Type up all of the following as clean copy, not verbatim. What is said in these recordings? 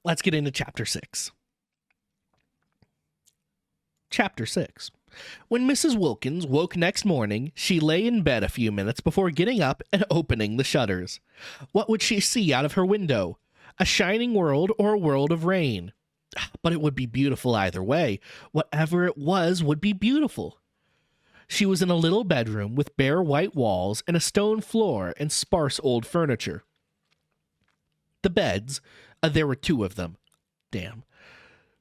let's get into Chapter 6. Chapter 6. When Mrs. Wilkins woke next morning, she lay in bed a few minutes before getting up and opening the shutters. What would she see out of her window? A shining world or a world of rain? But it would be beautiful either way. Whatever it was would be beautiful. She was in a little bedroom with bare white walls and a stone floor and sparse old furniture. The beds, there were 2 of them,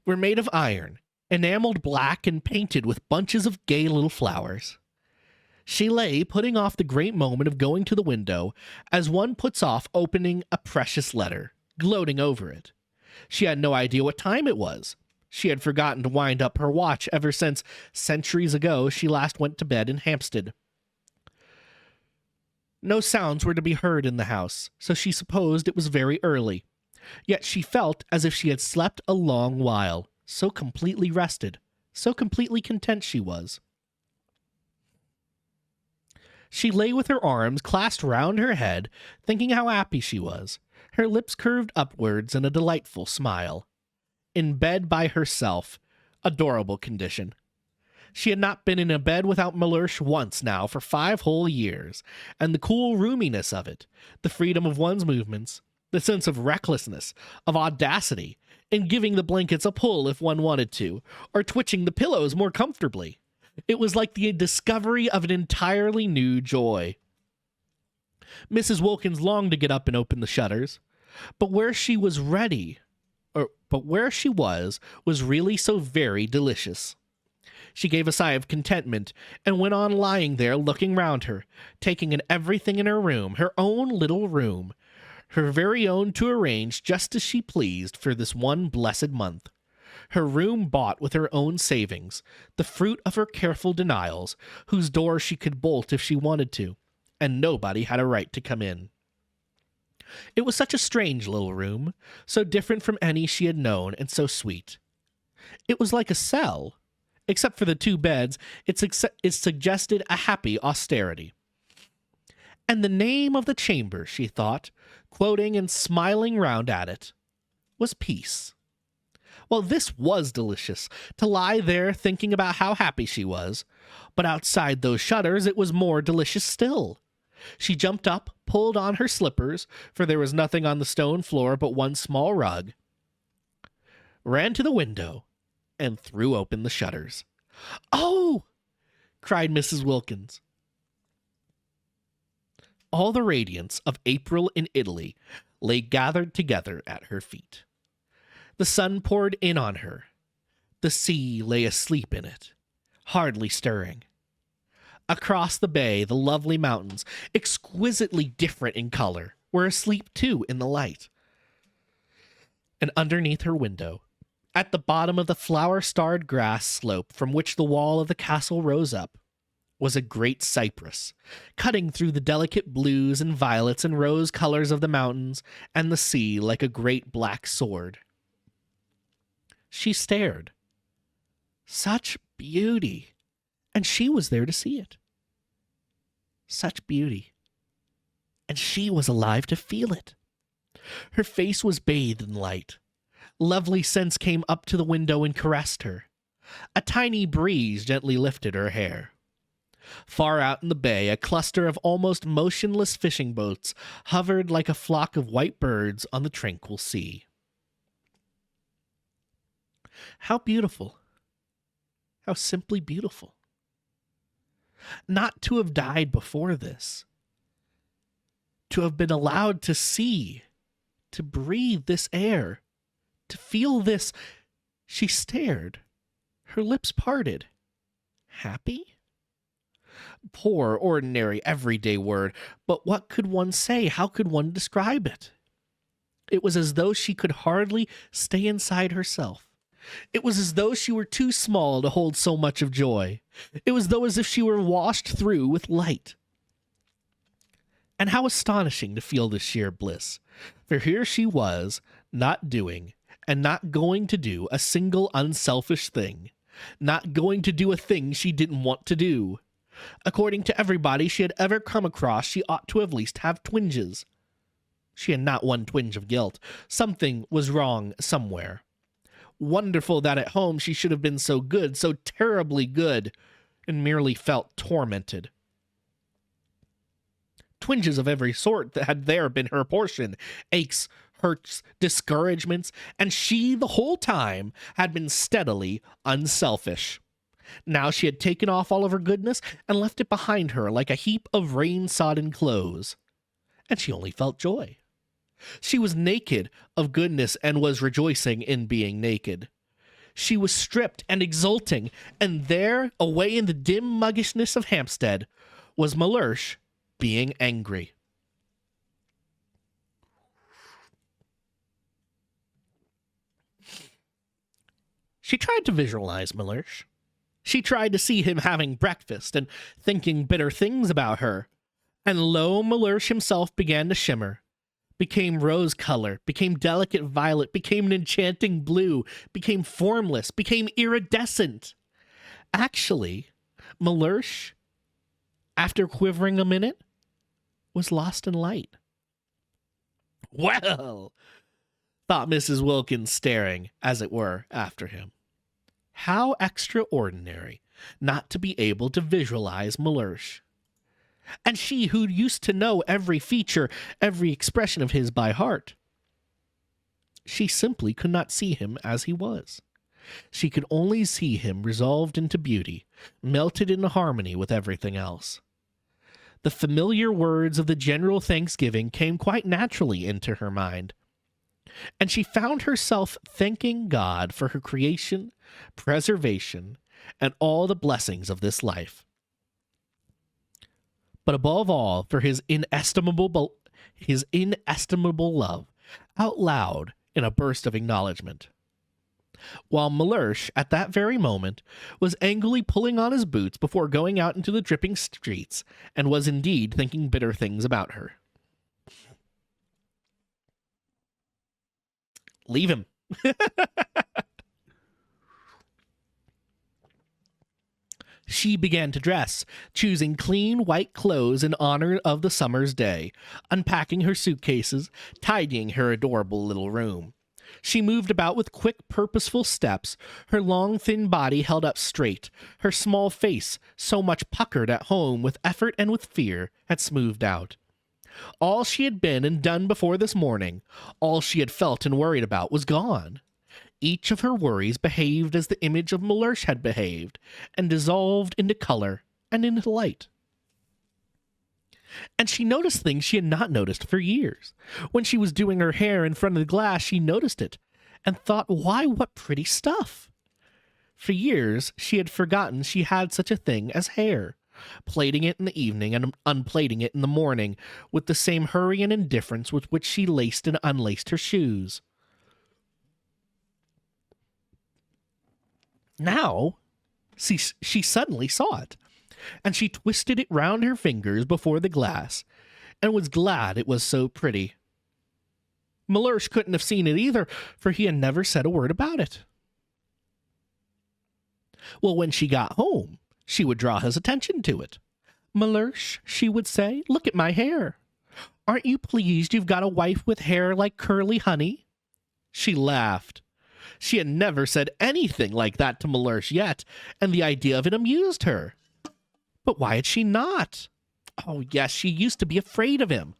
were made of iron, enameled black and painted with bunches of gay little flowers. She lay putting off the great moment of going to the window as one puts off opening a precious letter, gloating over it. She had no idea what time it was. She had forgotten to wind up her watch ever since, centuries ago, she last went to bed in Hampstead. No sounds were to be heard in the house, so she supposed it was very early. Yet she felt as if she had slept a long while, so completely rested, so completely content she was. She lay with her arms clasped round her head, thinking how happy she was, her lips curved upwards in a delightful smile. In bed by herself, adorable condition. She had not been in a bed without Mellersh once now for 5 whole years, and the cool roominess of it, the freedom of one's movements, the sense of recklessness, of audacity, in giving the blankets a pull if one wanted to, or twitching the pillows more comfortably. It was like the discovery of an entirely new joy. Mrs. Wilkins longed to get up and open the shutters, but where she was really so very delicious. She gave a sigh of contentment and went on lying there looking round her, taking in everything in her room, her own little room, her very own to arrange just as she pleased for this one blessed month. Her room bought with her own savings, the fruit of her careful denials, whose door she could bolt if she wanted to, and nobody had a right to come in. It was such a strange little room, so different from any she had known, and so sweet. It was like a cell. Except for the 2 beds, it suggested a happy austerity. And the name of the chamber, she thought, quoting and smiling round at it, was Peace. Well, this was delicious, to lie there thinking about how happy she was, but outside those shutters it was more delicious still. She jumped up, pulled on her slippers, for there was nothing on the stone floor but one small rug, ran to the window, and threw open the shutters. "Oh!" cried Mrs. Wilkins. All the radiance of April in Italy lay gathered together at her feet. The sun poured in on her. The sea lay asleep in it, hardly stirring. Across the bay, the lovely mountains, exquisitely different in color, were asleep too in the light. And underneath her window, at the bottom of the flower-starred grass slope from which the wall of the castle rose up, was a great cypress, cutting through the delicate blues and violets and rose colors of the mountains and the sea like a great black sword. She stared. Such beauty! And she was there to see it. Such beauty. And she was alive to feel it. Her face was bathed in light. Lovely scents came up to the window and caressed her. A tiny breeze gently lifted her hair. Far out in the bay, a cluster of almost motionless fishing boats hovered like a flock of white birds on the tranquil sea. How beautiful. How simply beautiful. Not to have died before this. To have been allowed to see, to breathe this air, to feel this. She stared. Her lips parted. Happy? Poor, ordinary, everyday word, but what could one say? How could one describe it? It was as though she could hardly stay inside herself. It was as though she were too small to hold so much of joy. It was as if she were washed through with light. And how astonishing to feel this sheer bliss. For here she was, not doing, and not going to do a single unselfish thing. Not going to do a thing she didn't want to do. According to everybody she had ever come across, she ought to at least have twinges. She had not one twinge of guilt. Something was wrong somewhere. Wonderful that at home she should have been so good, so terribly good, and merely felt tormented. Twinges of every sort that had there been her portion, aches, hurts, discouragements, and she the whole time had been steadily unselfish. Now she had taken off all of her goodness and left it behind her like a heap of rain-sodden clothes, and she only felt joy. She was naked of goodness and was rejoicing in being naked. She was stripped and exulting, and there, away in the dim muggishness of Hampstead, was Mellersh being angry. She tried to visualize Mellersh. She tried to see him having breakfast and thinking bitter things about her. And lo, Mellersh himself began to shimmer, became rose-color, became delicate violet, became an enchanting blue, became formless, became iridescent. Actually, Mellersh, after quivering a minute, was lost in light. Well, thought Mrs. Wilkins, staring, as it were, after him. How extraordinary not to be able to visualize Mellersh. And she who used to know every feature, every expression of his by heart. She simply could not see him as he was. She could only see him resolved into beauty, melted into harmony with everything else. The familiar words of the general thanksgiving came quite naturally into her mind, and she found herself thanking God for her creation, preservation, and all the blessings of this life. But above all, for his inestimable love, out loud in a burst of acknowledgement. While Mellersh, at that very moment, was angrily pulling on his boots before going out into the dripping streets, and was indeed thinking bitter things about her. Leave him. She began to dress, choosing clean white clothes in honor of the summer's day, unpacking her suitcases, tidying her adorable little room. She moved about with quick, purposeful steps, her long, thin body held up straight, her small face, so much puckered at home with effort and with fear, had smoothed out. All she had been and done before this morning, all she had felt and worried about, was gone. Each of her worries behaved as the image of Mellersh had behaved, and dissolved into color and into light. And she noticed things she had not noticed for years. When she was doing her hair in front of the glass, she noticed it, and thought, why, what pretty stuff! For years, she had forgotten she had such a thing as hair, plaiting it in the evening and unplaiting it in the morning, with the same hurry and indifference with which she laced and unlaced her shoes. Now, she suddenly saw it, and she twisted it round her fingers before the glass, and was glad it was so pretty. Mellersh couldn't have seen it either, for he had never said a word about it. Well, when she got home, she would draw his attention to it. Mellersh, she would say, look at my hair. Aren't you pleased you've got a wife with hair like curly honey? She laughed. She had never said anything like that to Mellersh yet, and the idea of it amused her. But why had she not? Oh, yes, she used to be afraid of him.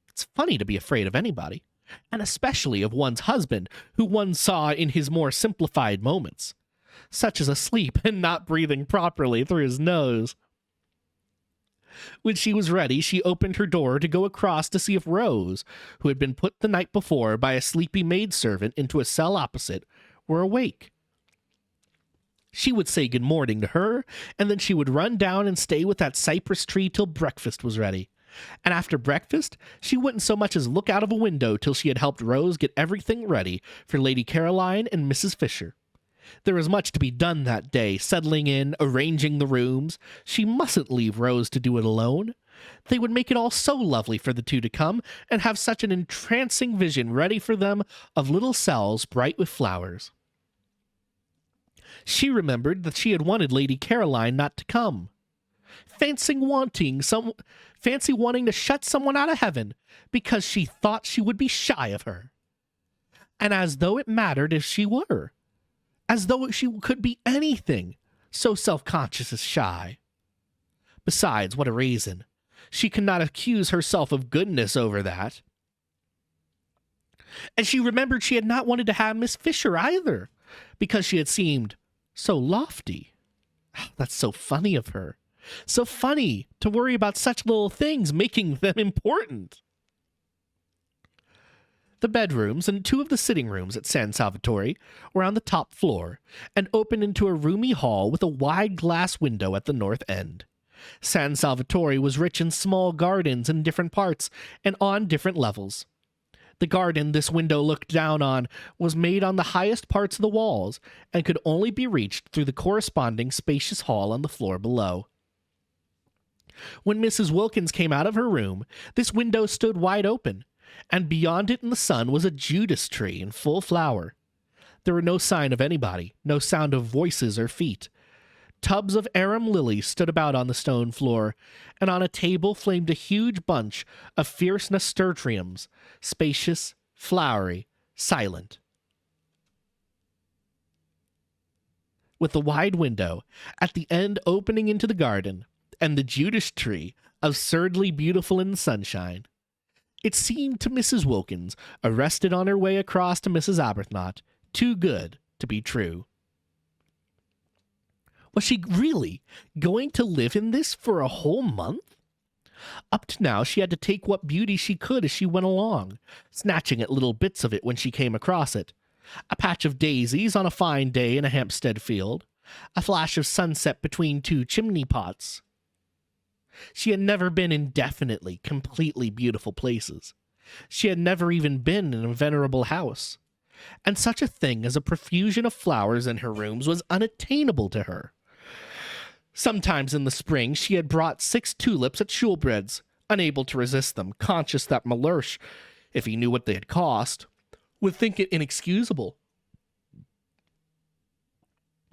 It's funny to be afraid of anybody, and especially of one's husband, who one saw in his more simplified moments, such as asleep and not breathing properly through his nose. When she was ready, she opened her door to go across to see if Rose, who had been put the night before by a sleepy maidservant into a cell opposite, were awake. She would say good morning to her, and then she would run down and stay with that cypress tree till breakfast was ready. And after breakfast, she wouldn't so much as look out of a window till she had helped Rose get everything ready for Lady Caroline and Mrs. Fisher. There was much to be done that day, settling in, arranging the rooms. She mustn't leave Rose to do it alone. They would make it all so lovely for the two to come, and have such an entrancing vision ready for them of little cells bright with flowers. She remembered that she had wanted Lady Caroline not to come. fancy wanting to shut someone out of heaven because she thought she would be shy of her. And as though it mattered if she were. As though she could be anything so self-conscious as shy. Besides, what a reason. She cannot accuse herself of goodness over that. And she remembered she had not wanted to have Miss Fisher either, because she had seemed so lofty. That's so funny of her. So funny to worry about such little things, making them important. The bedrooms and 2 of the sitting rooms at San Salvatore were on the top floor and opened into a roomy hall with a wide glass window at the north end. San Salvatore was rich in small gardens in different parts and on different levels. The garden this window looked down on was made on the highest parts of the walls and could only be reached through the corresponding spacious hall on the floor below. When Mrs. Wilkins came out of her room, this window stood wide open, and beyond it in the sun was a Judas tree in full flower. There were no sign of anybody, no sound of voices or feet. Tubs of arum lilies stood about on the stone floor, and on a table flamed a huge bunch of fierce nasturtiums, spacious, flowery, silent. With the wide window at the end opening into the garden, and the Judas tree absurdly beautiful in the sunshine, it seemed to Mrs. Wilkins, arrested on her way across to Mrs. Arbuthnot, too good to be true. Was she really going to live in this for a whole month? Up to now, she had to take what beauty she could as she went along, snatching at little bits of it when she came across it. A patch of daisies on a fine day in a Hampstead field, a flash of sunset between 2 chimney pots. She had never been in definitely, completely beautiful places. She had never even been in a venerable house. And such a thing as a profusion of flowers in her rooms was unattainable to her. Sometimes in the spring she had brought 6 tulips at Shoolbred's, unable to resist them, conscious that Mellersh, if he knew what they had cost, would think it inexcusable.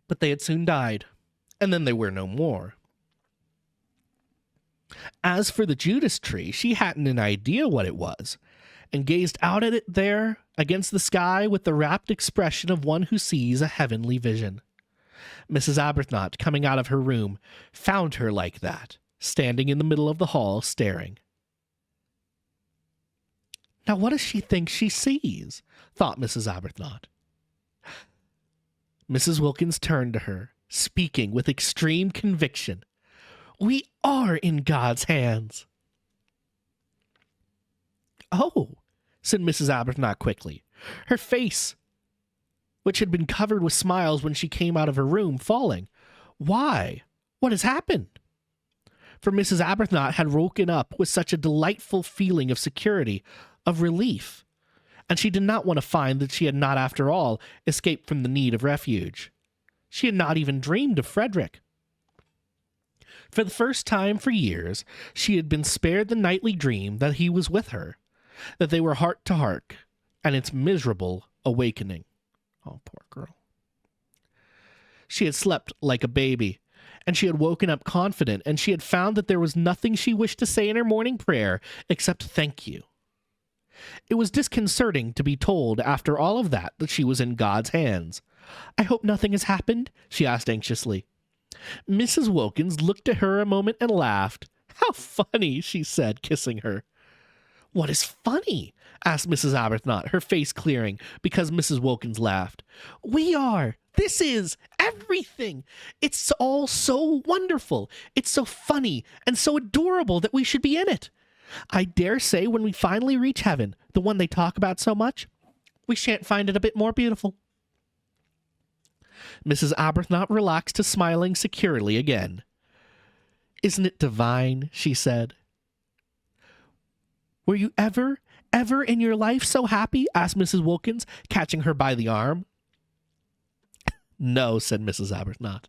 But they had soon died, and then they were no more. As for the Judas tree, she hadn't an idea what it was, and gazed out at it there against the sky with the rapt expression of one who sees a heavenly vision. Mrs. Arbuthnot, coming out of her room, found her like that, standing in the middle of the hall, staring. Now what does she think she sees? Thought Mrs. Arbuthnot. Mrs. Wilkins turned to her, speaking with extreme conviction. We are in God's hands. Oh, said Mrs. Arbuthnot quickly, her face, which had been covered with smiles when she came out of her room, falling. Why? What has happened? For Mrs. Arbuthnot had woken up with such a delightful feeling of security, of relief, and she did not want to find that she had not, after all, escaped from the need of refuge. She had not even dreamed of Frederick. For the first time for years, she had been spared the nightly dream that he was with her, that they were heart to heart, and its miserable awakening. Oh, poor girl. She had slept like a baby, and she had woken up confident, and she had found that there was nothing she wished to say in her morning prayer except thank you. It was disconcerting to be told after all of that she was in God's hands. I hope nothing has happened? She asked anxiously. Mrs. Wilkins looked at her a moment and laughed. How funny, she said, kissing her. What is funny? Asked Mrs. Arbuthnot, her face clearing, because Mrs. Wilkins laughed. We are. This is everything. It's all so wonderful. It's so funny and so adorable that we should be in it. I dare say when we finally reach heaven, the one they talk about so much, we shan't find it a bit more beautiful. Mrs. Arbuthnot relaxed to smiling securely again. Isn't it divine? She said. Were you ever in your life so happy? Asked Mrs. Wilkins, catching her by the arm. No, said Mrs. Arbuthnot.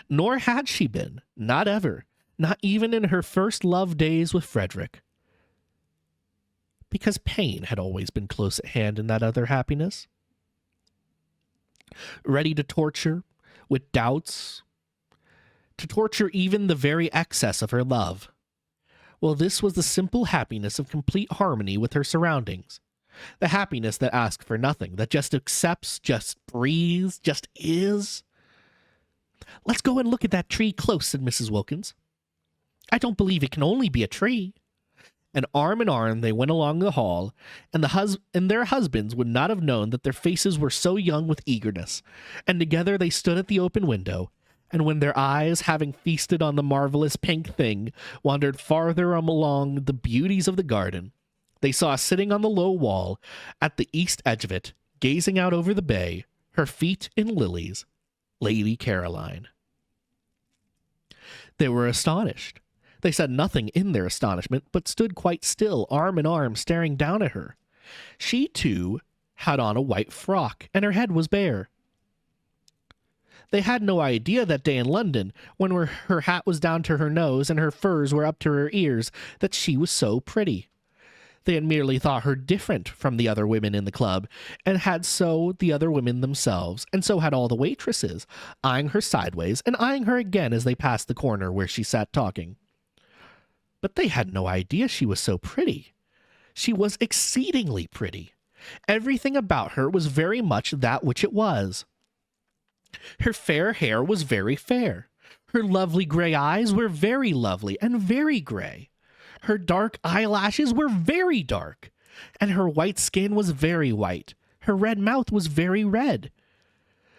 Nor had she been. Not ever. Not even in her first love days with Frederick. Because pain had always been close at hand in that other happiness. Ready to torture, with doubts, to torture even the very excess of her love. Well, this was the simple happiness of complete harmony with her surroundings. The happiness that asks for nothing, that just accepts, just breathes, just is. "Let's go and look at that tree close," said Mrs. Wilkins. "I don't believe it can only be a tree." And arm in arm they went along the hall, and their husbands would not have known that their faces were so young with eagerness. And together they stood at the open window, and when their eyes, having feasted on the marvelous pink thing, wandered farther along the beauties of the garden, they saw sitting on the low wall at the east edge of it, gazing out over the bay, her feet in lilies, Lady Caroline. They were astonished. They said nothing in their astonishment, but stood quite still, arm in arm, staring down at her. She, too, had on a white frock, and her head was bare. They had no idea that day in London, when her hat was down to her nose and her furs were up to her ears, that she was so pretty. They had merely thought her different from the other women in the club, and had so the other women themselves, and so had all the waitresses, eyeing her sideways and eyeing her again as they passed the corner where she sat talking. But they had no idea she was so pretty. She was exceedingly pretty. Everything about her was very much that which it was. Her fair hair was very fair. Her lovely gray eyes were very lovely and very gray. Her dark eyelashes were very dark, and her white skin was very white. Her red mouth was very red.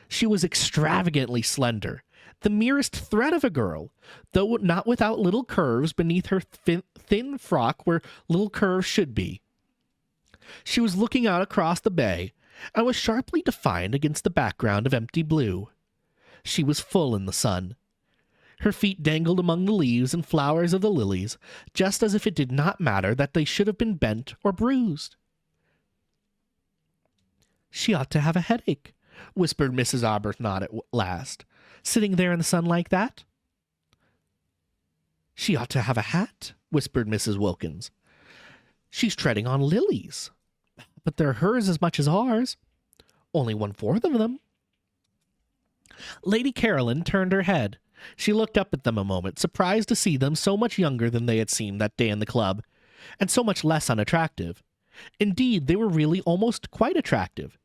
She was extravagantly slender, the merest thread of a girl, though not without little curves beneath her thin frock where little curves should be. She was looking out across the bay, and was sharply defined against the background of empty blue. She was full in the sun. Her feet dangled among the leaves and flowers of the lilies, just as if it did not matter that they should have been bent or bruised. "She ought to have a headache," whispered Mrs. Arbuthnot at last, "sitting there in the sun like that." "She ought to have a hat," whispered Mrs. Wilkins. "She's treading on lilies, but they're hers as much as ours. Only 1/4 of them." Lady Caroline turned her head. She looked up at them a moment, surprised to see them so much younger than they had seemed that day in the club, and so much less unattractive. Indeed, they were really almost quite attractive,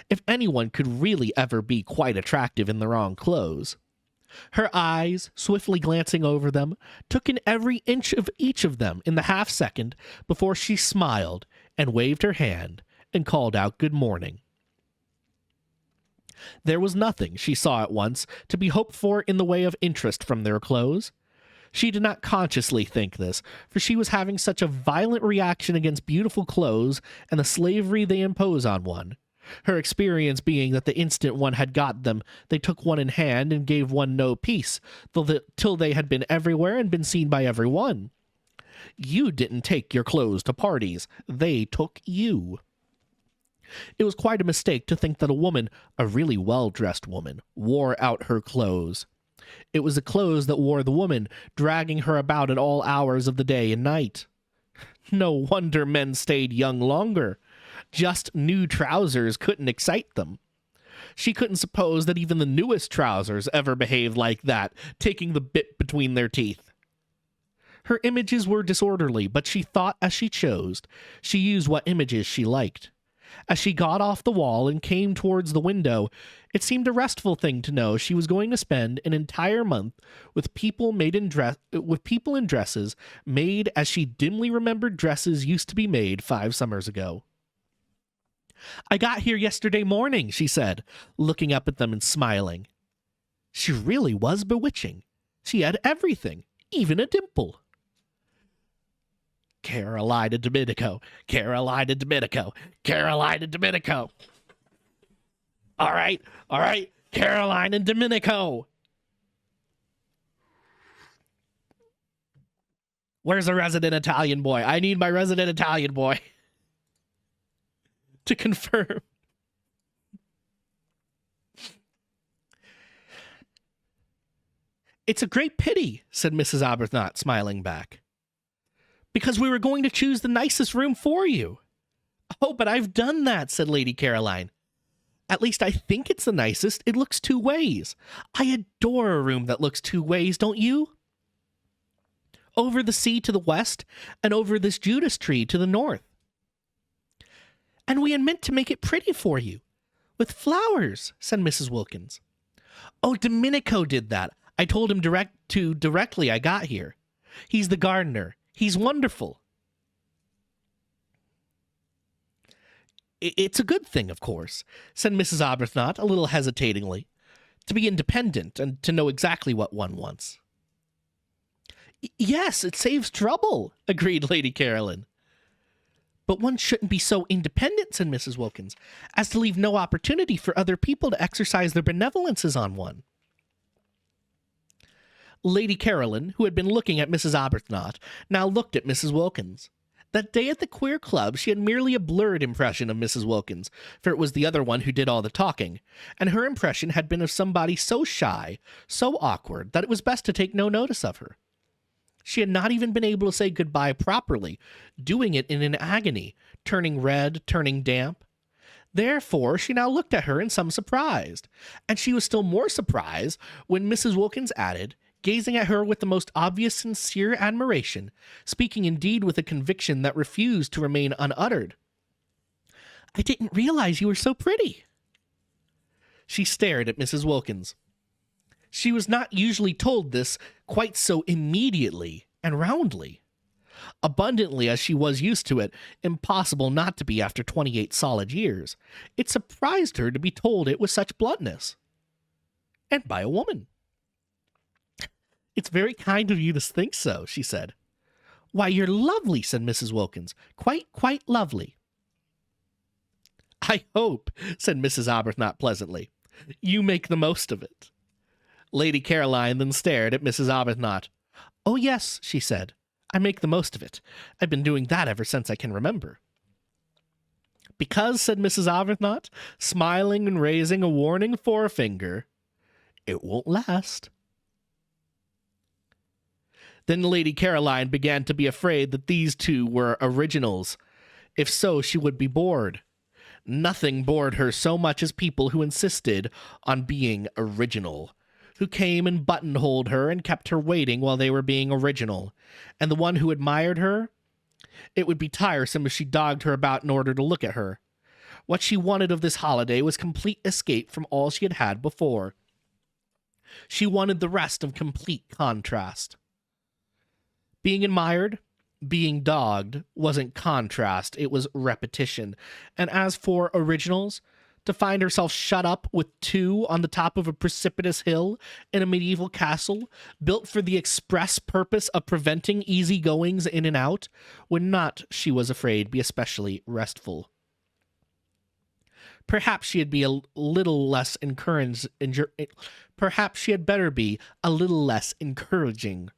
if anyone could really ever be quite attractive in the wrong clothes. Her eyes, swiftly glancing over them, took in every inch of each of them in the half-second before she smiled and waved her hand and called out good morning. There was nothing, she saw at once, to be hoped for in the way of interest from their clothes. She did not consciously think this, for she was having such a violent reaction against beautiful clothes and the slavery they impose on one. Her experience being that the instant one had got them, they took one in hand and gave one no peace, till they had been everywhere and been seen by every one. You didn't take your clothes to parties. They took you. It was quite a mistake to think that a woman, a really well-dressed woman, wore out her clothes. It was the clothes that wore the woman, dragging her about at all hours of the day and night. No wonder men stayed young longer. Just new trousers couldn't excite them. She couldn't suppose that even the newest trousers ever behaved like that, taking the bit between their teeth. Her images were disorderly, but she thought as she chose. She used what images she liked. As she got off the wall and came towards the window, it seemed a restful thing to know she was going to spend an entire month with people in dresses made as she dimly remembered dresses used to be made 5 summers ago. "I got here yesterday morning," she said, looking up at them and smiling. She really was bewitching. She had everything, even a dimple. Carolina Domenico, Carolina Domenico, Carolina Domenico. All right, Carolina Domenico. Where's the resident Italian boy? I need my resident Italian boy to confirm. "It's a great pity," said Mrs. Arbuthnot, smiling back, "because we were going to choose the nicest room for you." "Oh, but I've done that," said Lady Caroline. At least I think it's the nicest. It looks two ways. I adore a room that looks two ways, don't you? Over the sea to the west, and over this Judas tree to the north. And we had meant to make it pretty for you. With flowers, said Mrs. Wilkins. Oh, Domenico did that. I told him directly I got here. He's the gardener. He's wonderful. It's a good thing, of course, said Mrs. Arbuthnot a little hesitatingly, to be independent and to know exactly what one wants. Yes, it saves trouble, agreed Lady Caroline. But one shouldn't be so independent, said Mrs. Wilkins, as to leave no opportunity for other people to exercise their benevolences on one. Lady Caroline, who had been looking at Mrs. Arbuthnot, now looked at Mrs. Wilkins. That day at the Queer Club, she had merely a blurred impression of Mrs. Wilkins, for it was the other one who did all the talking, and her impression had been of somebody so shy, so awkward, that it was best to take no notice of her. She had not even been able to say goodbye properly, doing it in an agony, turning red, turning damp. Therefore, she now looked at her in some surprise, and she was still more surprised when Mrs. Wilkins added, gazing at her with the most obvious sincere admiration, speaking indeed with a conviction that refused to remain unuttered. I didn't realize you were so pretty. She stared at Mrs. Wilkins. She was not usually told this quite so immediately and roundly. Abundantly as she was used to it, impossible not to be after 28 solid years, it surprised her to be told it with such bluntness. And by a woman. It's very kind of you to think so, she said. Why, you're lovely, said Mrs. Wilkins. Quite lovely. I hope, said Mrs. Arbuthnot pleasantly, you make the most of it. Lady Caroline then stared at Mrs. Arbuthnot. Oh, yes, she said. I make the most of it. I've been doing that ever since I can remember. Because, said Mrs. Arbuthnot, smiling and raising a warning forefinger, it won't last. Then Lady Caroline began to be afraid that these two were originals. If so, she would be bored. Nothing bored her so much as people who insisted on being original, who came and buttonholed her and kept her waiting while they were being original. And the one who admired her? It would be tiresome if she dogged her about in order to look at her. What she wanted of this holiday was complete escape from all she had had before. She wanted the rest of complete contrast. Being admired, being dogged, wasn't contrast, it was repetition. And as for originals, to find herself shut up with two on the top of a precipitous hill in a medieval castle, built for the express purpose of preventing easy-goings in and out, would not, she was afraid, be especially restful. Perhaps she had be a little less Perhaps she had better be a little less encouraging.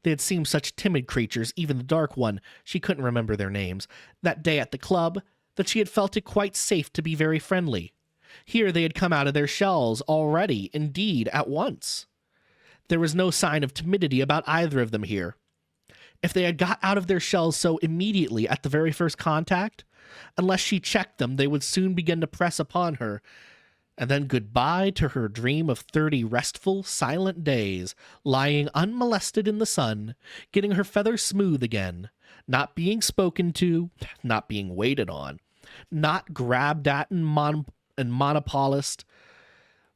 They had seemed such timid creatures, even the dark one, she couldn't remember their names, that day at the club, that she had felt it quite safe to be very friendly. Here they had come out of their shells already, indeed, at once. There was no sign of timidity about either of them here. If they had got out of their shells so immediately at the very first contact, unless she checked them, they would soon begin to press upon her, and then goodbye to her dream of 30 restful, silent days, lying unmolested in the sun, getting her feathers smooth again, not being spoken to, not being waited on, not grabbed at and monopolized,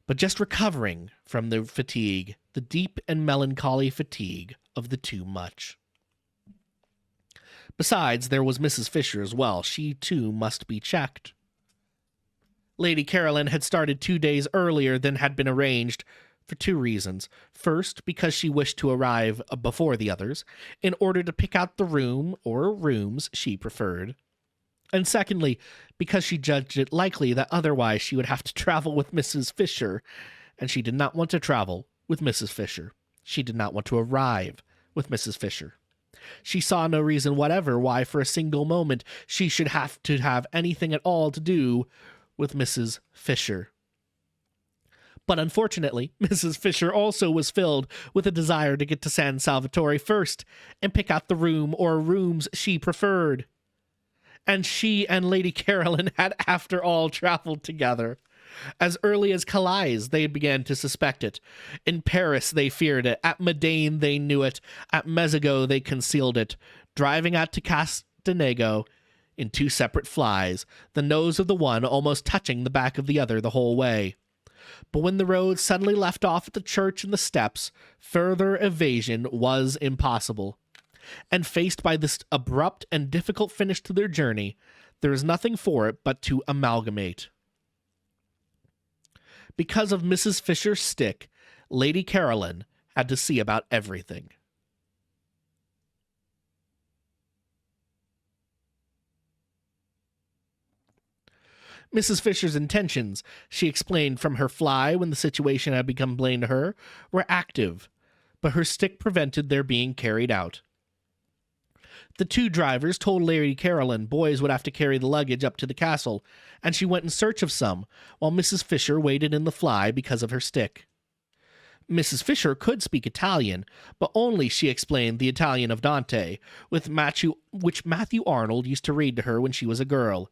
but just recovering from the fatigue, the deep and melancholy fatigue of the too much. Besides, there was Mrs. Fisher as well. She, too, must be checked. Lady Caroline had started 2 days earlier than had been arranged for 2 reasons. First, because she wished to arrive before the others, in order to pick out the room or rooms she preferred. And secondly, because she judged it likely that otherwise she would have to travel with Mrs. Fisher, and she did not want to travel with Mrs. Fisher. She did not want to arrive with Mrs. Fisher. She saw no reason whatever why for a single moment she should have to have anything at all to do with Mrs. Fisher. But unfortunately, Mrs. Fisher also was filled with a desire to get to San Salvatore first and pick out the room or rooms she preferred. And she and Lady Caroline had after all traveled together. As early as Calais, they began to suspect it. In Paris, they feared it. At Modane, they knew it. At Mexico, they concealed it. Driving out to Castanego in two separate flies, the nose of the one almost touching the back of the other the whole way. But when the road suddenly left off at the church and the steps, further evasion was impossible. And faced by this abrupt and difficult finish to their journey, there is nothing for it but to amalgamate. Because of Mrs. Fisher's stick, Lady Caroline had to see about everything. Mrs. Fisher's intentions, she explained from her fly when the situation had become plain to her, were active, but her stick prevented their being carried out. The two drivers told Lady Caroline boys would have to carry the luggage up to the castle, and she went in search of some, while Mrs. Fisher waited in the fly because of her stick. Mrs. Fisher could speak Italian, but only, she explained, the Italian of Dante, which Matthew Arnold used to read to her when she was a girl,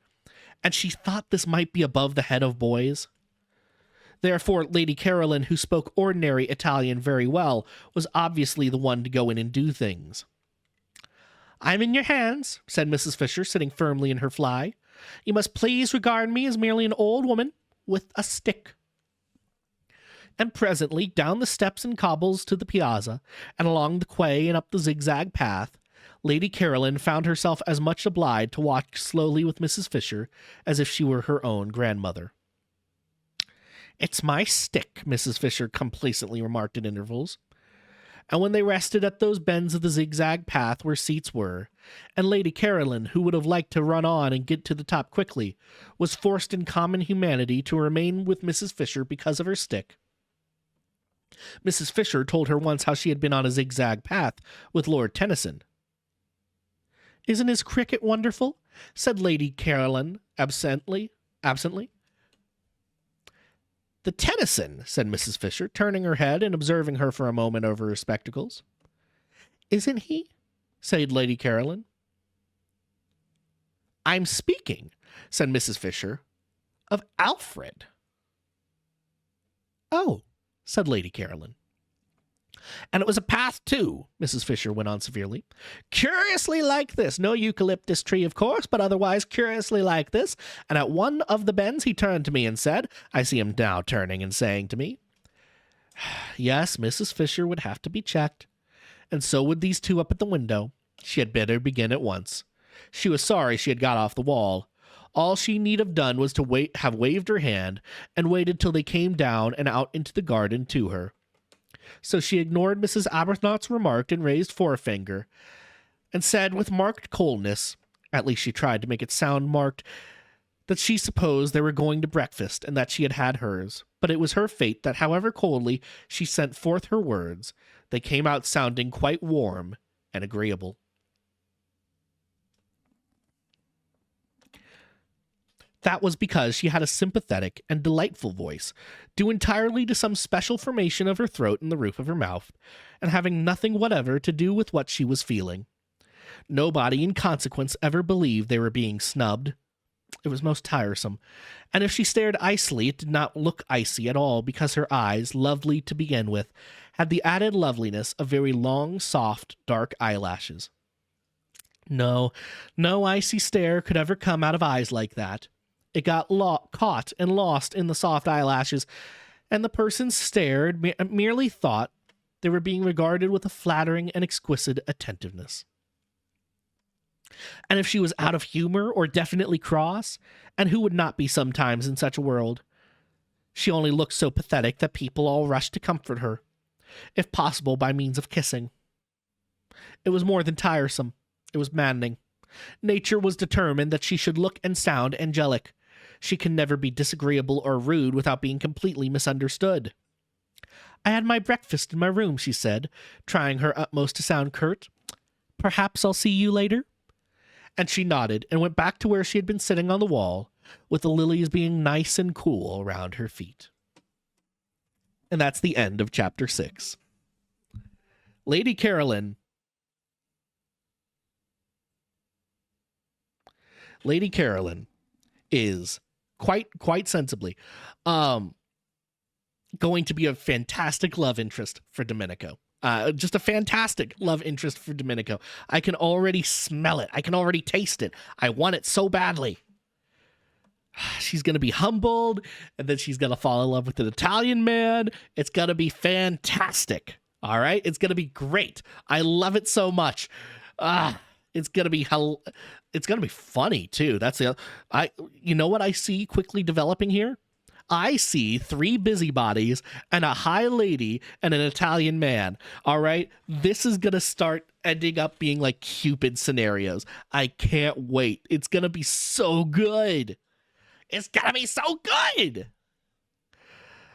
and she thought this might be above the head of boys. Therefore, Lady Caroline, who spoke ordinary Italian very well, was obviously the one to go in and do things. "I'm in your hands," said Mrs. Fisher, sitting firmly in her fly. "You must please regard me as merely an old woman with a stick." And presently, down the steps and cobbles to the piazza, and along the quay and up the zigzag path, Lady Caroline found herself as much obliged to walk slowly with Mrs. Fisher as if she were her own grandmother. "It's my stick," Mrs. Fisher complacently remarked at intervals. And when they rested at those bends of the zigzag path where seats were, and Lady Caroline, who would have liked to run on and get to the top quickly, was forced in common humanity to remain with Mrs. Fisher because of her stick. Mrs. Fisher told her once how she had been on a zigzag path with Lord Tennyson. "Isn't his cricket wonderful?" said Lady Caroline absently. "The Tennyson," said Mrs. Fisher, turning her head and observing her for a moment over her spectacles. "Isn't he?" said Lady Caroline. "I'm speaking," said Mrs. Fisher, "of Alfred." "Oh," said Lady Caroline. "And it was a path, too," Mrs. Fisher went on severely. "Curiously like this. No eucalyptus tree, of course, but otherwise curiously like this. And at one of the bends he turned to me and said, I see him now turning and saying to me." Yes, Mrs. Fisher would have to be checked. And so would these two up at the window. She had better begin at once. She was sorry she had got off the wall. All she need have done was to have waved her hand, and waited till they came down and out into the garden to her. So she ignored Mrs. Arbuthnot's remark and raised forefinger, and said with marked coldness, at least she tried to make it sound marked, that she supposed they were going to breakfast, and that she had had hers. But it was her fate that however coldly she sent forth her words, they came out sounding quite warm and agreeable. That was because she had a sympathetic and delightful voice, due entirely to some special formation of her throat and the roof of her mouth, and having nothing whatever to do with what she was feeling. Nobody, in consequence, ever believed they were being snubbed. It was most tiresome, and if she stared icily, it did not look icy at all, because her eyes, lovely to begin with, had the added loveliness of very long, soft, dark eyelashes. No icy stare could ever come out of eyes like that. It got caught and lost in the soft eyelashes, and the person stared merely thought they were being regarded with a flattering and exquisite attentiveness. And if she was out of humor or definitely cross, and who would not be sometimes in such a world, she only looked so pathetic that people all rushed to comfort her, if possible by means of kissing. It was more than tiresome. It was maddening. Nature was determined that she should look and sound angelic. She can never be disagreeable or rude without being completely misunderstood. "I had my breakfast in my room," she said, trying her utmost to sound curt. "Perhaps I'll see you later?" And she nodded and went back to where she had been sitting on the wall, with the lilies being nice and cool around her feet. And that's the end of chapter 6. Lady Caroline is quite sensibly. Going to be a fantastic love interest for Domenico. Just a fantastic love interest for Domenico. I can already smell it. I can already taste it. I want it so badly. She's going to be humbled, and then she's going to fall in love with an Italian man. It's going to be fantastic. All right? It's going to be great. I love it so much. It's going to be funny too. You know what I see quickly developing here? I see 3 busybodies and a high lady and an Italian man. All right? This is going to start ending up being like Cupid scenarios. I can't wait. It's going to be so good. It's going to be so good.